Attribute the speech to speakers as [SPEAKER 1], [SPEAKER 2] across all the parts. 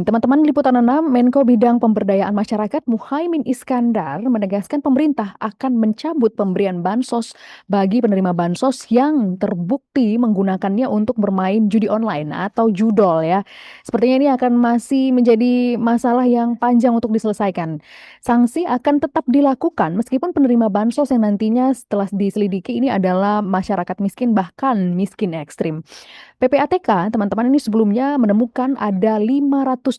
[SPEAKER 1] Teman-teman Liputan 6, Menko Bidang Pemberdayaan Masyarakat Muhaimin Iskandar menegaskan pemerintah akan mencabut pemberian bansos bagi penerima bansos yang terbukti menggunakannya untuk bermain judi online atau judol ya. Sepertinya ini akan masih menjadi masalah yang panjang untuk diselesaikan. Sanksi akan tetap dilakukan meskipun penerima bansos yang nantinya setelah diselidiki ini adalah masyarakat miskin bahkan miskin ekstrim. PPATK, teman-teman ini sebelumnya menemukan ada 571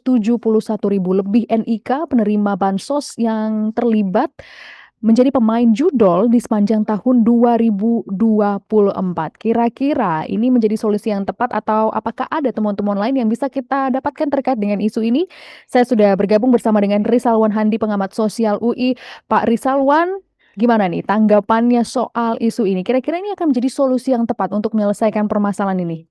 [SPEAKER 1] ribu lebih NIK penerima bansos yang terlibat menjadi pemain judol di sepanjang tahun 2024. Kira-kira ini menjadi solusi yang tepat atau apakah ada temuan-temuan lain yang bisa kita dapatkan terkait dengan isu ini? Saya sudah bergabung bersama dengan Rizalwan Handi, pengamat sosial UI. Pak Rizalwan, gimana nih tanggapannya soal isu ini? Kira-kira ini akan menjadi solusi yang tepat untuk menyelesaikan permasalahan ini?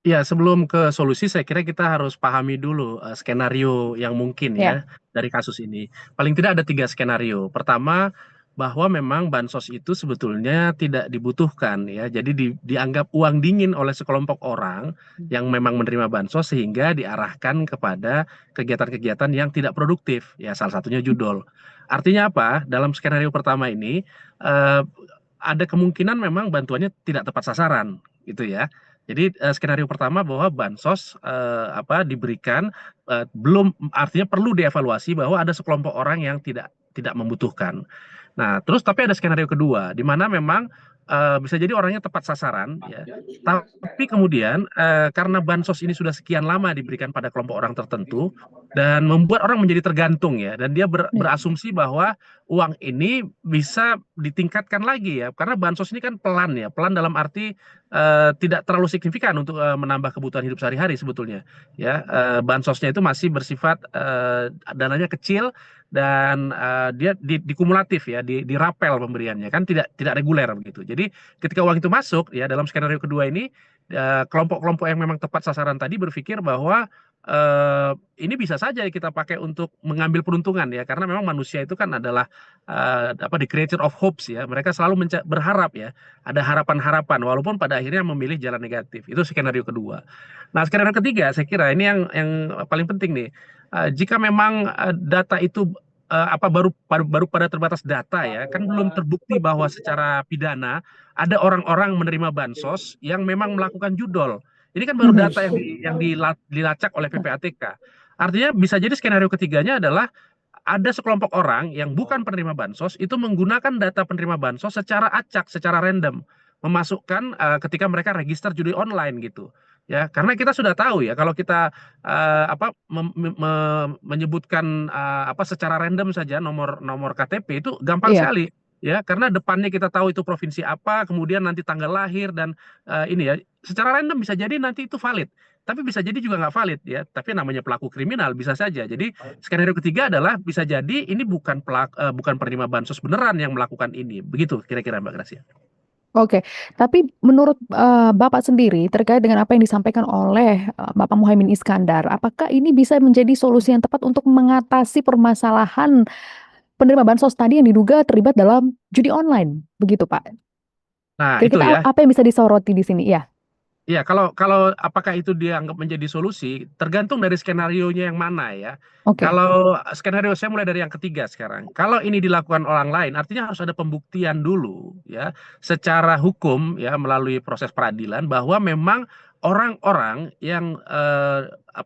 [SPEAKER 2] Ya, sebelum ke solusi, saya kira kita harus pahami dulu skenario yang mungkin
[SPEAKER 1] Ya.
[SPEAKER 2] ya dari kasus ini. Paling tidak ada tiga skenario. Pertama, bahwa memang bansos itu sebetulnya tidak dibutuhkan ya. Jadi dianggap uang dingin oleh sekelompok orang yang memang menerima bansos sehingga diarahkan kepada kegiatan-kegiatan yang tidak produktif. Ya, salah satunya judol. Artinya apa? Dalam skenario pertama ini eh, ada kemungkinan memang bantuannya tidak tepat sasaran, gitu ya. Jadi skenario pertama bahwa bansos diberikan belum artinya perlu dievaluasi bahwa ada sekelompok orang yang tidak membutuhkan. Nah, terus tapi ada skenario kedua di mana memang bisa jadi orangnya tepat sasaran ya. Tapi kemudian karena bansos ini sudah sekian lama diberikan pada kelompok orang tertentu dan membuat orang menjadi tergantung ya dan dia berasumsi bahwa uang ini bisa ditingkatkan lagi ya karena bansos ini kan pelan ya, pelan dalam arti tidak terlalu signifikan untuk menambah kebutuhan hidup sehari-hari sebetulnya ya. Bansosnya itu masih bersifat dananya kecil dan dia dikumulatif ya, dirapel pemberiannya kan tidak reguler begitu. Jadi ketika uang itu masuk ya dalam skenario kedua ini kelompok-kelompok yang memang tepat sasaran tadi berpikir bahwa eh, ini bisa saja kita pakai untuk mengambil peruntungan ya karena memang manusia itu kan adalah the creator of hopes ya. Mereka selalu berharap ya, ada harapan-harapan walaupun pada akhirnya memilih jalan negatif. Itu skenario kedua. Nah, skenario ketiga saya kira ini yang paling penting nih. Jika memang data itu baru pada terbatas data ya, kan belum terbukti bahwa secara pidana ada orang-orang menerima bansos yang memang melakukan judol. Ini kan baru
[SPEAKER 1] Mhm.
[SPEAKER 2] data yang dilacak oleh PPATK. Artinya bisa jadi skenario ketiganya adalah ada sekelompok orang yang bukan penerima bansos itu menggunakan data penerima bansos secara acak, secara random, memasukkan ketika mereka register judi online gitu. Ya, karena kita sudah tahu ya kalau kita menyebutkan secara random saja nomor KTP itu gampang
[SPEAKER 1] Iya.
[SPEAKER 2] sekali ya karena depannya kita tahu itu provinsi apa, kemudian nanti tanggal lahir dan ini ya secara random bisa jadi nanti itu valid. Tapi bisa jadi juga nggak valid ya. Tapi namanya pelaku kriminal bisa saja. Jadi skenario ketiga adalah bisa jadi ini bukan penerima bansos beneran yang melakukan ini. Begitu kira-kira Mbak Gracia.
[SPEAKER 1] Oke, tapi menurut Bapak sendiri terkait dengan apa yang disampaikan oleh Bapak Muhaimin Iskandar, apakah ini bisa menjadi solusi yang tepat untuk mengatasi permasalahan penerima bansos tadi yang diduga terlibat dalam judi online? Begitu, Pak.
[SPEAKER 2] Nah, itu
[SPEAKER 1] Kira-kira
[SPEAKER 2] ya.
[SPEAKER 1] apa yang bisa disoroti di sini? Ya,
[SPEAKER 2] Ya, kalau apakah itu dianggap menjadi solusi, tergantung dari skenarionya yang mana ya.
[SPEAKER 1] oke.
[SPEAKER 2] Kalau skenario saya mulai dari yang ketiga sekarang. Kalau ini dilakukan orang lain, artinya harus ada pembuktian dulu ya, secara hukum ya melalui proses peradilan bahwa memang orang-orang yang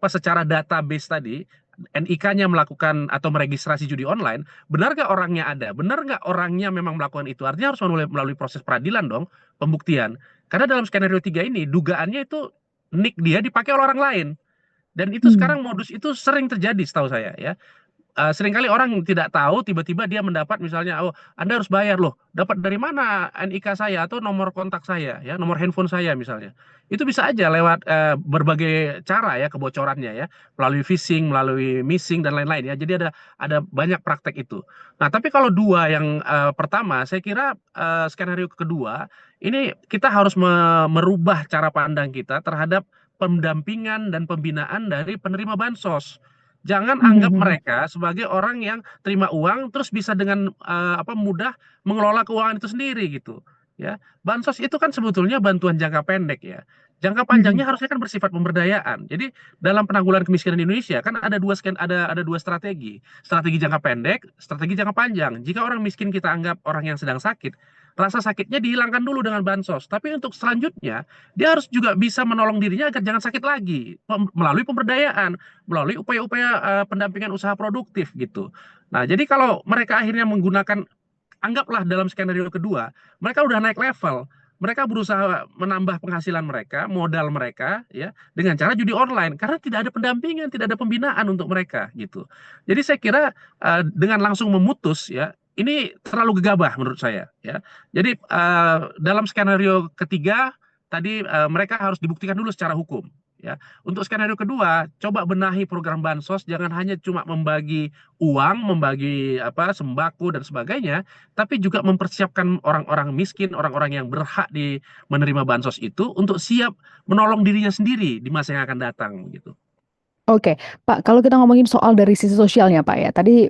[SPEAKER 2] secara database tadi NIK-nya melakukan atau meregistrasi judi online, benar nggak orangnya ada? Benar nggak orangnya memang melakukan itu? Artinya harus melalui proses peradilan dong, pembuktian. Karena dalam skenario 3 ini dugaannya itu nick dia dipakai oleh orang lain. Dan itu
[SPEAKER 1] Hmm.
[SPEAKER 2] sekarang modus itu sering terjadi setahu saya ya. Seringkali orang tidak tahu tiba-tiba dia mendapat misalnya oh Anda harus bayar loh. Dapat dari mana NIK saya atau nomor kontak saya ya, nomor handphone saya misalnya. Itu bisa aja lewat berbagai cara ya kebocorannya ya, melalui phishing, melalui missing dan lain-lain ya. Jadi ada banyak praktek itu. Nah, tapi kalau dua yang pertama saya kira skenario kedua ini kita harus merubah cara pandang kita terhadap pendampingan dan pembinaan dari penerima bansos. Jangan anggap mereka sebagai orang yang terima uang terus bisa dengan mudah mengelola keuangan itu sendiri gitu. Ya, bansos itu kan sebetulnya bantuan jangka pendek ya. Jangka
[SPEAKER 1] Mhm.
[SPEAKER 2] panjangnya harusnya kan bersifat pemberdayaan. Jadi dalam penanggulangan kemiskinan di Indonesia kan ada dua strategi. Strategi jangka pendek, strategi jangka panjang. Jika orang miskin kita anggap orang yang sedang sakit, rasa sakitnya dihilangkan dulu dengan bansos. Tapi untuk selanjutnya, dia harus juga bisa menolong dirinya agar jangan sakit lagi melalui pemberdayaan, melalui upaya-upaya pendampingan usaha produktif gitu. Nah, jadi kalau mereka akhirnya menggunakan, anggaplah dalam skenario kedua, mereka udah naik level. Mereka berusaha menambah penghasilan mereka, modal mereka, ya, dengan cara judi online karena tidak ada pendampingan, tidak ada pembinaan untuk mereka, gitu. Jadi saya kira dengan langsung memutus, ya, ini terlalu gegabah menurut saya, ya. Jadi dalam skenario ketiga tadi mereka harus dibuktikan dulu secara hukum, ya. Untuk skenario kedua, coba benahi program bansos, jangan hanya cuma membagi uang, membagi apa sembako dan sebagainya, tapi juga mempersiapkan orang-orang miskin, orang-orang yang berhak menerima bansos itu untuk siap menolong dirinya sendiri di masa yang akan datang gitu.
[SPEAKER 1] Oke, Pak, kalau kita ngomongin soal dari sisi sosialnya, Pak ya, tadi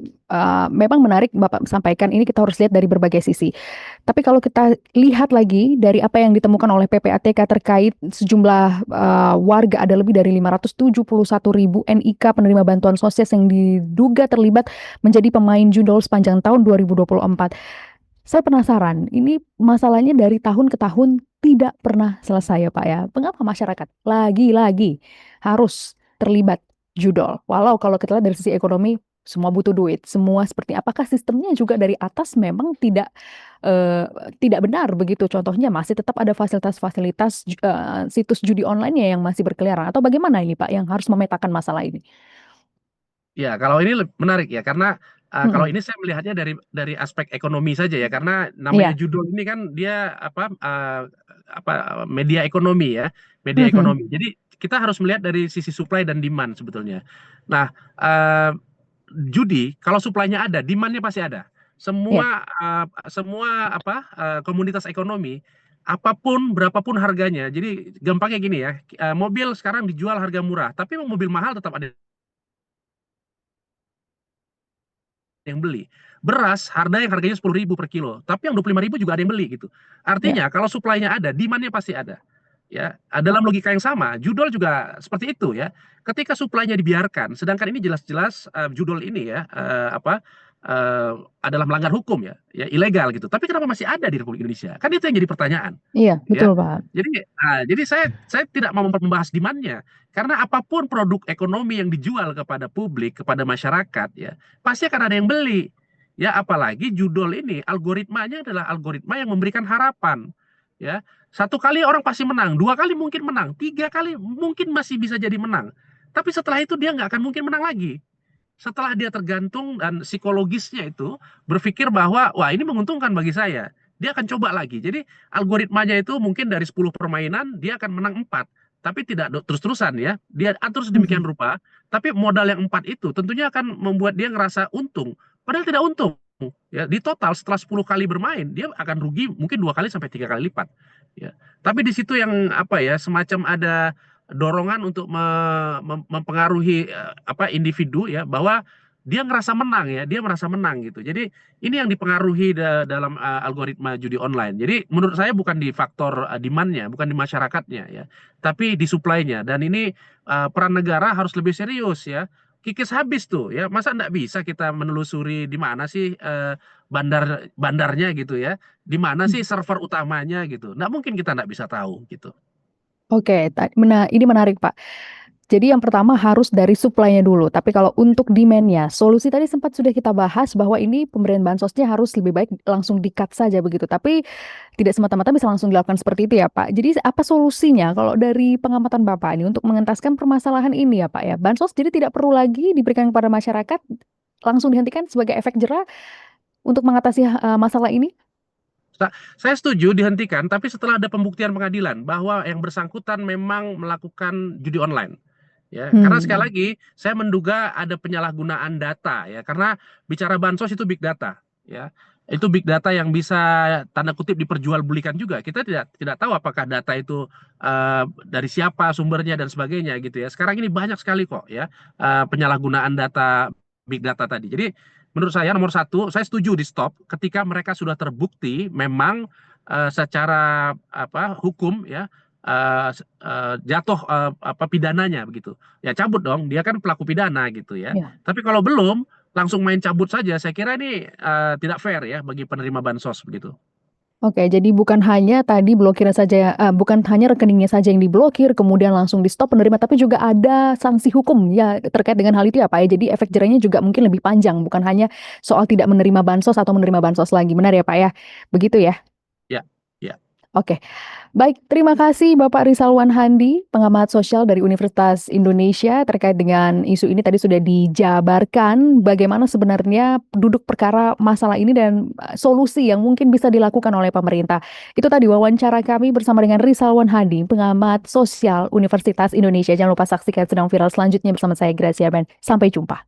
[SPEAKER 1] memang menarik Bapak sampaikan ini kita harus lihat dari berbagai sisi. Tapi kalau kita lihat lagi dari apa yang ditemukan oleh PPATK terkait sejumlah warga ada lebih dari 571.000 NIK penerima bantuan sosial yang diduga terlibat menjadi pemain judol sepanjang tahun 2024. Saya penasaran, ini masalahnya dari tahun ke tahun tidak pernah selesai ya Pak ya. Mengapa masyarakat lagi-lagi harus terlibat judol? Walau kalau kita lihat dari sisi ekonomi, semua butuh duit, semua seperti apakah sistemnya juga dari atas memang eh, tidak benar begitu? Contohnya masih tetap ada fasilitas-fasilitas situs judi online yang masih berkeliaran atau bagaimana ini Pak yang harus memetakan masalah ini?
[SPEAKER 2] Ya, kalau ini menarik ya, karena kalau
[SPEAKER 1] Mm-mm.
[SPEAKER 2] ini saya melihatnya dari aspek ekonomi saja ya, karena namanya
[SPEAKER 1] Iya.
[SPEAKER 2] judul ini kan dia apa media ekonomi ya, media
[SPEAKER 1] Mhm.
[SPEAKER 2] ekonomi. Jadi kita harus melihat dari sisi supply dan demand sebetulnya. Nah, eh, judi kalau supply-nya ada, demand-nya pasti ada.
[SPEAKER 1] Iya.
[SPEAKER 2] Semua apa komunitas ekonomi, apapun berapapun harganya. Jadi gampangnya gini ya, mobil sekarang dijual harga murah, tapi mobil mahal tetap ada yang beli. Beras, harga yang harganya 10.000 per kilo, tapi yang 25.000 juga ada yang beli gitu.
[SPEAKER 1] Iya.
[SPEAKER 2] Artinya kalau supply-nya ada, demand-nya pasti ada. Ya, dalam logika yang sama, judol juga seperti itu ya. Ketika supply-nya dibiarkan, sedangkan ini jelas-jelas judol ini ya eh, adalah melanggar hukum ya ilegal gitu. Tapi kenapa masih ada di Republik Indonesia? Kan itu yang jadi pertanyaan
[SPEAKER 1] Iya, betul
[SPEAKER 2] ya.
[SPEAKER 1] Pak.
[SPEAKER 2] Jadi saya tidak mau membahas demand-nya karena apapun produk ekonomi yang dijual kepada publik, kepada masyarakat ya, pasti akan ada yang beli. Ya, apalagi judol ini algoritmanya adalah algoritma yang memberikan harapan. Ya, satu kali orang pasti menang, dua kali mungkin menang, tiga kali mungkin masih bisa jadi menang. Tapi setelah itu dia nggak akan mungkin menang lagi. Setelah dia tergantung dan psikologisnya itu berpikir bahwa wah ini menguntungkan bagi saya, dia akan coba lagi. Jadi algoritmanya itu mungkin dari 10 permainan dia akan menang 4, tapi tidak terus-terusan ya. Dia atur sedemikian
[SPEAKER 1] Mhm.
[SPEAKER 2] rupa, tapi modal yang 4 itu tentunya akan membuat dia ngerasa untung. Padahal tidak untung. Ya, di total setelah 10 kali bermain, dia akan rugi mungkin 2 kali sampai 3 kali lipat. Ya. Tapi di situ yang apa ya, semacam ada dorongan untuk mempengaruhi apa individu ya bahwa dia ngerasa menang ya, dia merasa menang gitu. Jadi ini yang dipengaruhi dalam algoritma judi online. Jadi menurut saya bukan di faktor demand-nya, bukan di masyarakatnya ya, tapi di supply-nya. Dan ini peran negara harus lebih serius ya. Kikis habis tuh ya, masa nggak bisa kita menelusuri di mana sih bandarnya gitu ya, di mana sih server utamanya gitu. Nggak mungkin kita nggak bisa tahu gitu.
[SPEAKER 1] Oke, ini menarik Pak. Jadi yang pertama harus dari supply-nya dulu. Tapi kalau untuk demand-nya, solusi tadi sempat sudah kita bahas bahwa ini pemberian bansosnya harus lebih baik langsung di-cut saja begitu. Tapi tidak semata-mata bisa langsung dilakukan seperti itu ya Pak. Jadi apa solusinya kalau dari pengamatan Bapak ini untuk mengentaskan permasalahan ini ya Pak ya? Bansos jadi tidak perlu lagi diberikan kepada masyarakat, langsung dihentikan sebagai efek jerah untuk mengatasi masalah ini?
[SPEAKER 2] Saya setuju dihentikan, tapi setelah ada pembuktian pengadilan bahwa yang bersangkutan memang melakukan judi online. Ya, karena sekali
[SPEAKER 1] Hmm.
[SPEAKER 2] lagi saya menduga ada penyalahgunaan data ya, karena bicara bansos itu big data ya. Itu big data yang bisa tanda kutip diperjualbelikan juga. Kita tidak tahu apakah data itu dari siapa sumbernya dan sebagainya gitu ya. Sekarang ini banyak sekali kok ya penyalahgunaan data big data tadi. Jadi menurut saya nomor satu, saya setuju di stop ketika mereka sudah terbukti memang secara apa hukum ya jatuh pidananya begitu. Ya cabut dong, dia kan pelaku pidana gitu ya.
[SPEAKER 1] Ya.
[SPEAKER 2] Tapi kalau belum langsung main cabut saja, saya kira ini tidak fair ya bagi penerima bansos begitu.
[SPEAKER 1] Oke, jadi bukan hanya tadi blokirnya saja, bukan hanya rekeningnya saja yang diblokir, kemudian langsung di-stop penerima, tapi juga ada sanksi hukum ya terkait dengan hal itu ya Pak ya. Jadi efek jerahnya juga mungkin lebih panjang, bukan hanya soal tidak menerima bansos atau menerima bansos lagi. Benar ya Pak ya? Begitu ya?
[SPEAKER 2] Ya, ya.
[SPEAKER 1] Oke. Baik, terima kasih Bapak Rizalwan Handi, pengamat sosial dari Universitas Indonesia terkait dengan isu ini tadi sudah dijabarkan bagaimana sebenarnya duduk perkara masalah ini dan solusi yang mungkin bisa dilakukan oleh pemerintah. Itu tadi wawancara kami bersama dengan Rizalwan Handi, pengamat sosial Universitas Indonesia. Jangan lupa saksikan sedang viral selanjutnya bersama saya Gracia Ben. Sampai jumpa.